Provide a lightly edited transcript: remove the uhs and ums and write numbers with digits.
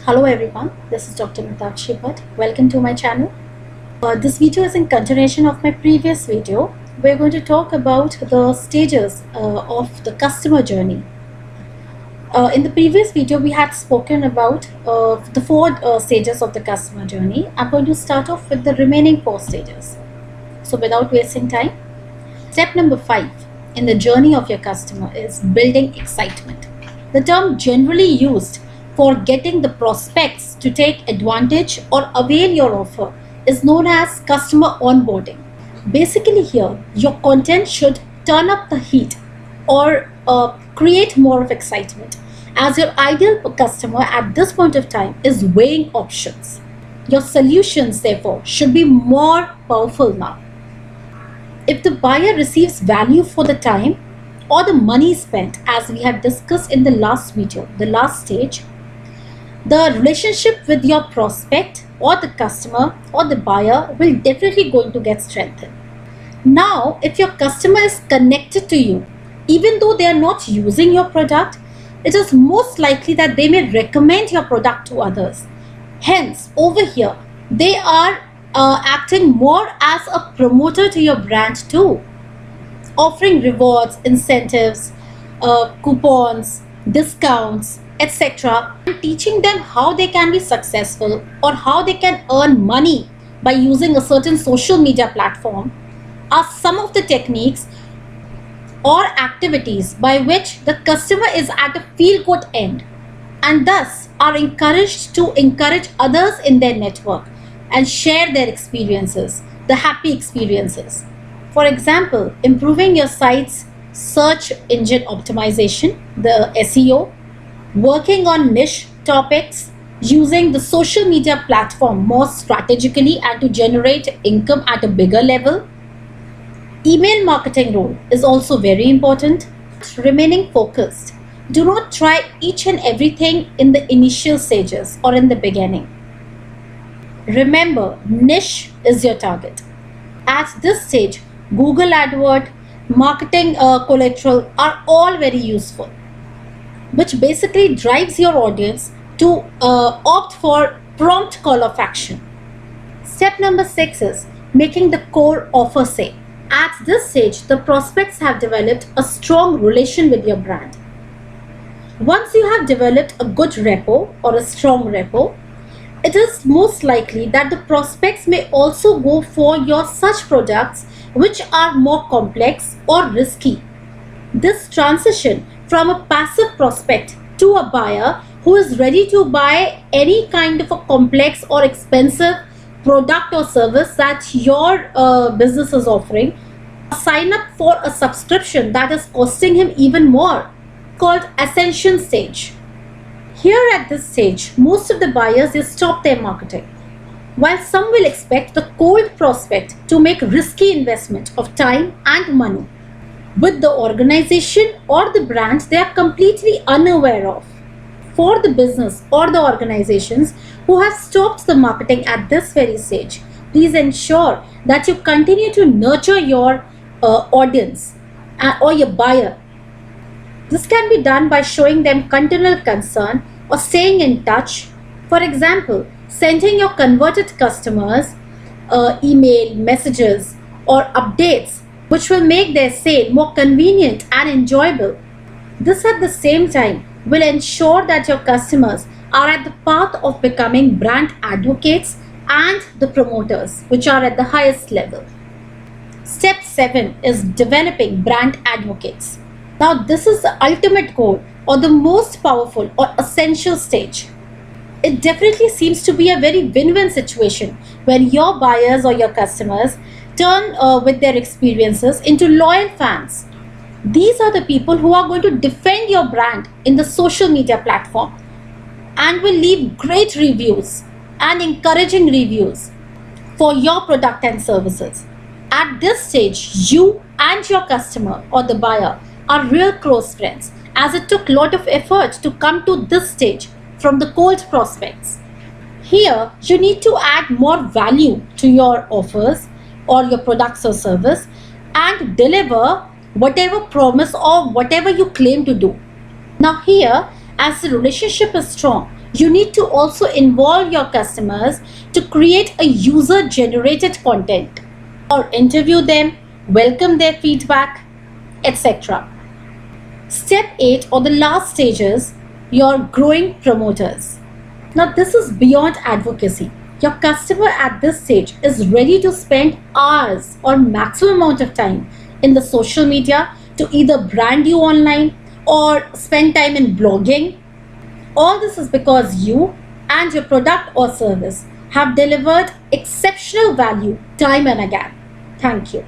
Hello everyone, this is Dr.Meetakshi. Welcome to my channel. This video is in continuation of my previous video. We're going to talk about the stages of the customer journey. In the previous video, we had spoken about the four stages of the customer journey. I'm going to start off with the remaining four stages. So without wasting time, step number 5 in the journey of your customer is building excitement. The term generally used for getting the prospects to take advantage or avail your offer is known as customer onboarding. Basically here, your content should turn up the heat or create more of excitement, as your ideal customer at this point of time is weighing options. Your solutions therefore should be more powerful now. If the buyer receives value for the time or the money spent, as we had discussed in the last video, the last stage, the relationship with your prospect or the customer or the buyer will definitely going to get strengthened. Now, if your customer is connected to you, even though they are not using your product, it is most likely that they may recommend your product to others. Hence, over here, they are acting more as a promoter to your brand too, offering rewards, incentives, coupons, discounts, etc., and teaching them how they can be successful or how they can earn money by using a certain social media platform are some of the techniques or activities by which the customer is at a feel-good end and thus are encouraged to encourage others in their network and share their experiences, the happy experiences. For example, improving your site's search engine optimization, the SEO, working on niche topics, using the social media platform more strategically and to generate income at a bigger level. Email marketing role is also very important. Remaining focused. Do not try each and everything in the initial stages or in the beginning. Remember, niche is your target. At this stage, Google AdWord, marketing collateral are all very useful, which basically drives your audience to opt for prompt call of action. Step number 6 is making the core offer say. At this stage, the prospects have developed a strong relation with your brand. Once you have developed a good rapport or a strong rapport, it is most likely that the prospects may also go for your such products which are more complex or risky. This transition from a passive prospect to a buyer who is ready to buy any kind of a complex or expensive product or service that your business is offering, sign up for a subscription that is costing him even more, called ascension stage. Here at this stage, most of the buyers they stop their marketing, while some will expect the cold prospect to make risky investment of time and money with the organization or the brand they are completely unaware of. For the business or the organizations who have stopped the marketing at this very stage, please ensure that you continue to nurture your audience or your buyer. This can be done by showing them continual concern or staying in touch. For example, sending your converted customers email, messages or updates which will make their sale more convenient and enjoyable. This at the same time will ensure that your customers are at the path of becoming brand advocates and the promoters, which are at the highest level. Step 7 is developing brand advocates. Now this is the ultimate goal or the most powerful or essential stage. It definitely seems to be a very win-win situation when your buyers or your customers turn with their experiences into loyal fans. These are the people who are going to defend your brand in the social media platform and will leave great reviews and encouraging reviews for your product and services. At this stage, you and your customer or the buyer are real close friends, as it took a lot of effort to come to this stage from the cold prospects. Here, you need to add more value to your offers or your products or service and deliver whatever promise or whatever you claim to do. Now here, as the relationship is strong, You need to also involve your customers to create a user generated content or interview them, welcome their feedback, etc. Step 8, or the last stage, is your growing promoters. Now, this is beyond advocacy. Your customer at this stage is ready to spend hours or maximum amount of time in the social media to either brand you online or spend time in blogging. All this is because you and your product or service have delivered exceptional value time and again. Thank you.